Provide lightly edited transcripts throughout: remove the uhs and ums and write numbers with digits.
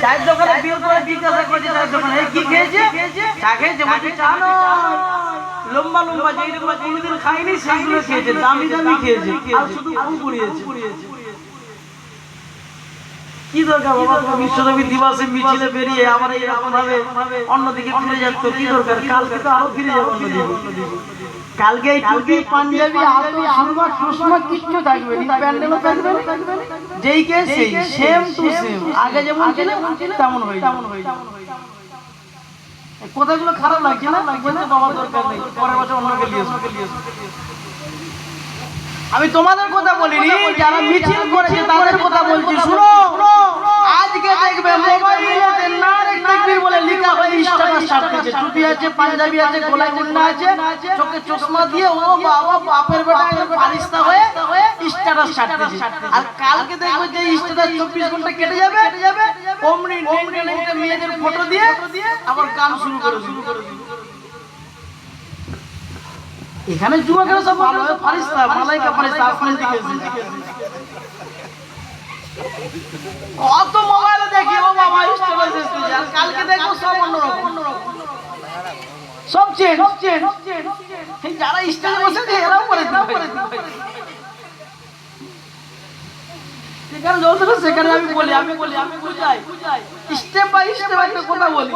চায়ের দোকানে বিল করে জিজ্ঞাসা করছে চায়ের দোকানে এই কি খেয়েছে, চা খেয়েছে, বলছে চা না লম্বা লম্বা যেগুলো কোনোদিন খাইনি সেইগুলো খেয়েছে, দামি দামি খেয়েছে আর শুধু পুড়িয়েছে। কি দরকার বাবা তোমার বিশ্বনবী দিবসে মিছিলে বেরিয়ে আবার এইরকম ভাবে অন্যদিকে ফিরে যাচ্ছ, কি দরকার? কালকে তো আরো ফিরে যাবো অন্যদিকে। কালকে এই টুপি পাঞ্জাবি আতর সুরমা চশমা কিচ্ছু থাকবে না, প্যান্ডেলও থাকবে না, যেই কে সেই সেম টু সেম আগে যেমন ছিল তেমন হয়ে যাবে। কথাগুলো খারাপ লাগছে না? বলতে বাবা দরকার নেই, পরের বছর অন্যকে নিয়ে এসো। আমি তোমাদের কথা বলিনি, যারা মিছিল করেছে তাদের কথা বলছি। শুনো, আজকে দেখবে মোবাইলেতে নারে তাকবীর বলে লেখা হয়, স্ট্যাটাস ছাড়তেছে, টুপি আছে, পাঞ্জাবি আছে, গলায় ওড়না আছে, চোখে চশমা দিয়ে ও বাবা বাপের বেটা ফারিস্তা হয়ে স্ট্যাটাস ছাড়তেছে। আর কালকে দেখবে যে স্ট্যাটাস 24 ঘন্টা কেটে যাবে, অমনি নেংটা মেয়েদের ফটো দিয়ে আবার গান শুরু করে দিবে। এখানে যুবকেরা সব ভালো ফারিস্তা, মালাইকা ফারিস্তা আসমানের দিকে এসেছে। কত মোবাইলে দেখি ও বাবা স্ট্যাটাস এসেছে, আর কালকে দেখো সব অন্যরকম, সব চেঞ্জ। এই যারা স্টেজে বসেছে এরাও করে দিবে। যেখানে জলতে সেখানে আমি বলি, আমি বুঝাই, স্টেপ বাই স্টেপ একটা কথা বলি।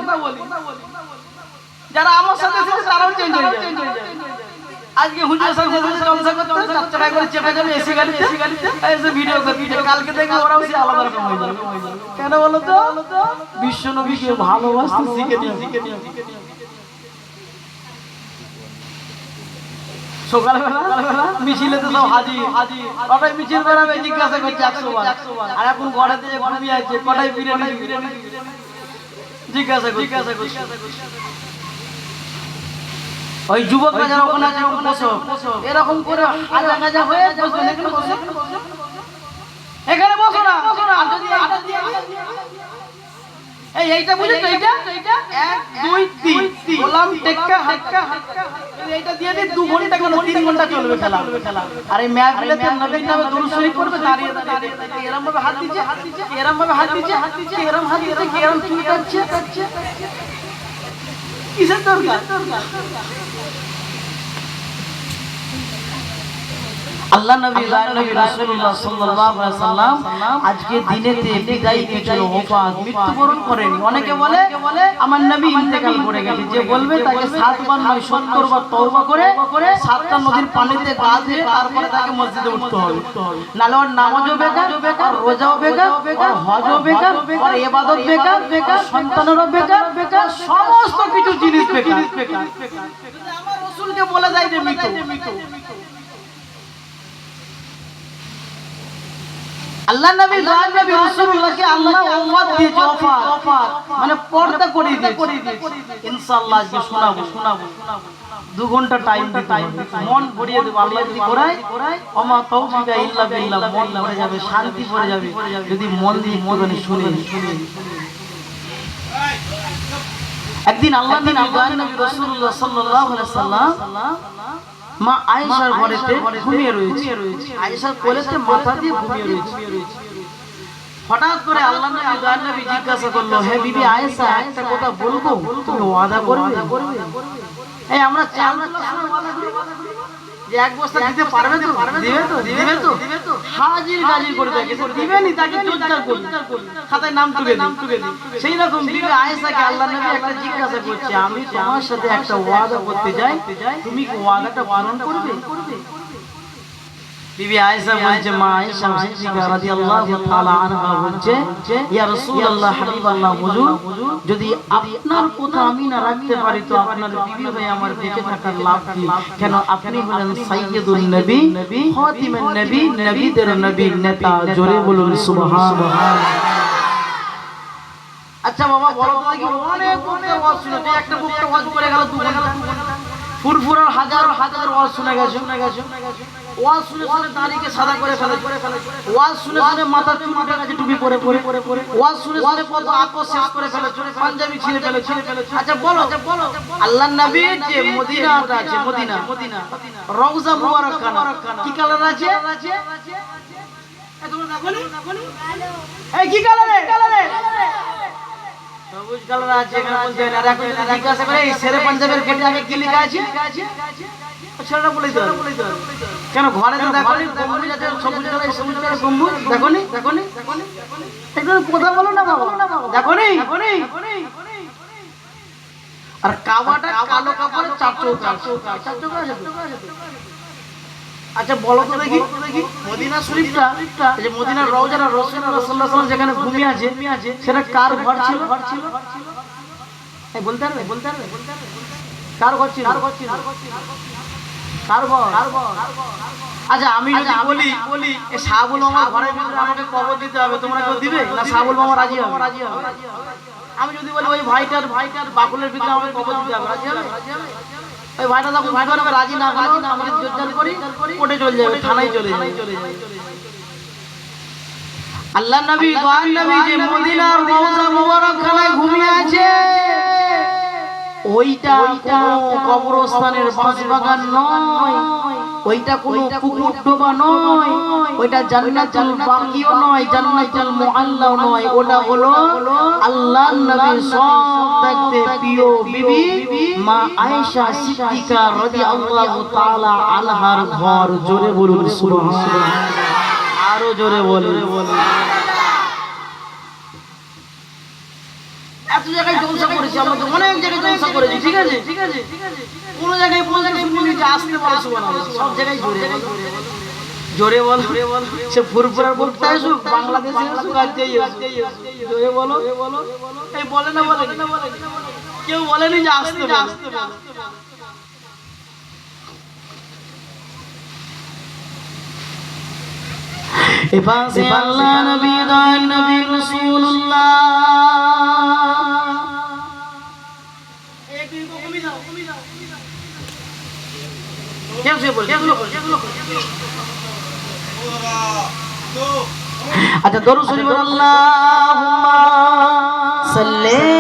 যারা আমার সাথে এসেছে তারাও চেঞ্জ হয়ে যায়। আজকে হুজুর সাহেব জলসা করতে 4 টাকা করে চেপে যাবে এসি গাড়িতে, এসে ভিডিও করতে, কালকে দেখবে ওরাও সে আলাদা রকম হয়ে যাবে। কেন বলো তো? বিশ্বনবীকে ভালোবাসতে শিখে নিও। সকালবেলা মিছিলে তো সব হাজির, কটাই মিছিল বেড়াবে জিজ্ঞাসা করছে 100 বার। আর এখন ঘরে দিয়ে ঘুমিয়ে আছে, কটাই বিরিয়ানি জিজ্ঞাসা করছে। ওই যুবকরা যারা ওখানে আছে বসো, এরকম করে হাজা গাজা হয়ে বসবে, এখানে বসো না। আর যদি এইটা বুঝে তো, এইটা 1 2 3 গোলাম টেক্কা হাক্কা, এইটা দিয়ে দিই 2 ঘন্টা কেন 3 ঘন্টা চলবে খেলা। আর এই মাহফিলেতে নবীর নামে দরুদ শরীফ করবে, দাঁড়িয়ে এরকম ভাবে হাত দিচ্ছে, এরকম ভাবে হাত দিচ্ছে, এরকম হাত দিচ্ছে, এরকম চুলকাচ্ছে। কিসের দরকার? আল্লাহ নবী রাসূলুল্লাহ সাল্লাল্লাহু আলাইহি সাল্লাম আজকে দিনেতে বিদায় পেয়েছিল, ওফাত মৃত্যুবরণ করেন। অনেকে বলে আমার নবী ইন্তেকাল করে গেছে, যে বলবে তাকে 7 বার নয় 70 বার তওবা করে 7টা নদীর পানিতে গা ধুয়ে তারপরে তাকে মসজিদে উঠতে হবে। নালে ওর নামাজও বেকার, আর রোজাও বেকার, আর হজও বেকার, আর ইবাদত বেকার, সন্তানেরও বেকার, সমস্ত কিছু জিনিস বেকার। যদি আমার রাসূলকে বলে যায় যে মৃত, আল্লাহ নবী দয়ার নবী রাসূলুল্লাহকে আল্লাহ ওফাত দিয়েছে, ওফাত মানে পর্দা করে দিয়েছে। ইনশাআল্লাহ আজকে শোনাবো 2 ঘন্টা টাইম দিতে, মন ভরিয়ে দেব। আল্লাহ যদি করায় ওমা তাওফিকা ইল্লা বিল্লাহ, মন ভরে যাবে, শান্তি ভরে যাবে যদি মন দিয়ে মনে শুনে। একদিন আল্লাহ নবী দয়ার নবী রাসূলুল্লাহ সাল্লাল্লাহু আলাইহি সাল্লাম মা আয়েশার ঘরেতে ঘুমিয়ে রয়েছে, আয়েশার কোলেতে মাথা দিয়ে ঘুমিয়ে রয়েছে। হঠাৎ করে আল্লাহ নবী দয়ার নবী জিজ্ঞাসা করলো, হে বিবি আয়েশা, একটা কথা বলবো, তুমি ওয়াদা করবে? এই আমরা ওয়াদা করি যে 1 বস্তা দিতে পারবে তো? দিবে তো? হাজির গাজির করে দেখে দিবেনি, তাকে জোরদার করবে, খাতায় নাম টুকে দিই। সেই রকম বিবি আয়েশাকে আল্লাহ নবী একটা জিজ্ঞাসা করছে, আমি তোমার সাথে একটা ওয়াদা করতে যাই, তুমি কি ওয়াদাটা পালন করবে? বিবি আয়েশা বলছে, মা আয়েশা সিদ্দিকা রাদিয়াল্লাহু তাআলা আনহা বলছে, ইয়া রাসূলুল্লাহ হাবিবাল্লাহ, হুজুর যদি আপনার কথা আমি না রাখতে পারি তো আপনার বিবি হয়ে আমার বেঁচে থাকার লাভ কি? কেন আপনি হলেন সাইয়্যিদুন নবী, খাতিমুন নবী, নবীদের নবী, নেতা। জোরে বলুন সুবহানাল্লাহ। আচ্ছা বাবা বলো তো দেখি, অনেক বক্তা ওয়াজ শুনেছে, একটা বক্তা ওয়াজ করে গেল 2 ঘন্টা, ফুরফুরার হাজার ওয়াজ শুনে গেছে, ওয়াজ শুনে দাড়িকে সাদা করে ফেলেছে, ওয়াজ শুনে মাথা চুল উঠে গেছে, টুপি পরে, ওয়াজ শুনে কত আকর্ষ শেষ করে ফেলেছে, পাঞ্জাবি ছিঁড়ে ফেলেছে। আচ্ছা বলো আল্লাহর নবীর যে মদিনাটা আছে, মদিনা রওজা মুবারক খানা কি কালার আছে? এই কি কালারে? কালার আছে এখানে বলতে হয় না। আর এখন যদি জিজ্ঞাসা করে এই শেরে পাঞ্জাবের গেটে আগে কি লেখা আছে, ছেলেটা বলে দিতে হবে। কেন ঘরে তো দেখোনি গম্বুজ আছে, সবুজ কালার সবুজ কালার গম্বুজ দেখোনি দেখোনি একটু কথা বলো না বাবা, দেখোনি। আর কাবাটা কালো কাপড়ে চার চৌকা আছে তো। আচ্ছা বলো তো দেখি মদিনা শরীফটা, এই যে মদিনার রওজা রাসূলুল্লাহ সাল্লাল্লাহু আলাইহি ওয়াসাল্লাম যেখানে ঘুমিয়ে আছে সেটা কার ঘর ছিল? এই বলতে পারবে কার ঘর ছিল? কার ঘর? আচ্ছা আমি যদি বলি এই সাবুল মামার ঘরের ভিতরে আমাকে কবর দিতে হবে, তোমরা কেউ দিবে না? সাবুল মামা রাজি হবে? আমি যদি বলি ওই ভাইটার বাকুলের ভিতরে আমাকে কবর দিতে হবে, রাজি হবে? ওই ভাইটা তখন ভাই করবে রাজি না হলো আমাকে জোরজার করি কোর্টে চলে যাবে, থানায় চলে যাবে। আল্লাহ নবী দয়ার নবী যে মদিনার রওজা মুবারক খানায় ঘুমিয়ে আছে, ওইটা কোনো কবরস্থানের বাঁশবাগান নয়, ওইটা কোনো পুকুর ডোবা নয়, ওইটা জান্নাতুল বাকিও নয়, জান্নাতুল মুআল্লাও নয়, ওটা হলো আল্লাহর নবীর সবথেকে প্রিয় বিবি মা আয়েশা সিদ্দিকা রাদিয়াল্লাহু তাআলা আনহার ঘর। জোরে বলুন সুবহানাল্লাহ, আরো জোরে বলুন। এত জায়গায় জলসা করেছি আমরা, তো অনেক জায়গায় জলসা করেছি, ঠিক আছে? কোন জায়গায় বলতে শুনিনি যে আসতে পারে সুবহানাল্লাহ, সব জায়গায় জোরে বল সে ফুরফুরার বলতে আসুক, বাংলাদেশে আসুক, আর যেই আসুক, জোরে বলো। এই বলে না, বলে কেউ বলেনি যে আসতে পারে। এপাশে আল্লাহ নবী দয়ার নবী রাসূলুল্লাহ আচ্ছা দরুদ শরীফ আল্লাহুম্মা সাল্লি